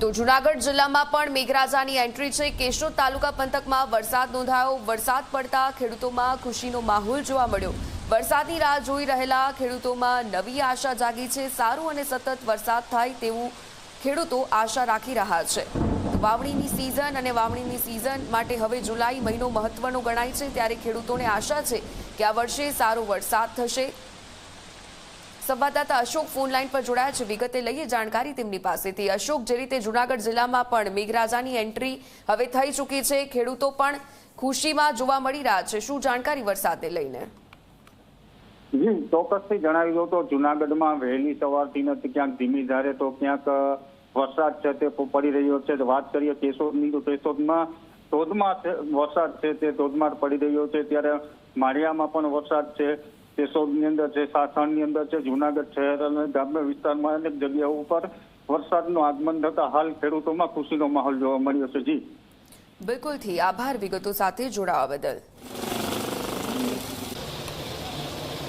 તો જૂનાગઢ જિલ્લામાં પણ મેઘરાજાની એન્ટ્રી છે। કેશોદ તાલુકા પંથકમાં વરસાદ નોંધાયો। વરસાદ પડતા ખેડૂતોમાં ખુશીનો માહોલ જોવા મળ્યો। વરસાદની રાહ જોઈ રહેલા ખેડૂતોમાં નવી આશા જાગી છે। સારો અને સતત વરસાદ થાય તેવું ખેડૂતો આશા રાખી રહ્યા છે। વાવણીની સીઝન માટે હવે જુલાઈ મહિનો મહત્વનો ગણાય છે, ત્યારે ખેડૂતોને આશા છે કે આ વર્ષે સારો વરસાદ થશે। સંવાદદાતા અશોક ફોન લાઈન પર જોડાયા છે। વિગતે લઈએ જાણકારી તેમની પાસેથી। અશોક, જે રીતે જૂનાગઢ જિલ્લામાં પણ મેઘરાજાની એન્ટ્રી હવે થઈ ચૂકી છે, ખેડૂતો પણ ખુશીમાં જોવા મળી રહ્યા છે, શું જાણકારી વરસાદને લઈને? જી ચોક્કસથી જણાવી દઉં તો જૂનાગઢમાં વહેલી સવારથી નથી, ક્યાંક ધીમી ધારે તો ક્યાંક વરસાદ છે તે પડી રહ્યો છે। વાત કરીએ કેશોદની તો કેશોદમાં ધોધમાર વરસાદ છે તે ધોધમાર પડી રહ્યો છે, ત્યારે માળિયામાં પણ વરસાદ છે, કેશોદની અંદર છે, સાસણની અંદર છે, જૂનાગઢ શહેર અને ગ્રામ્ય વિસ્તારમાં અનેક જગ્યાઓ ઉપર વરસાદનું આગમન થતા હાલ ખેડૂતોમાં ખુશીનો માહોલ જોવા મળ્યો છે। જી બિલકુલથી આભાર વિગતો સાથે જોડાવા બદલ।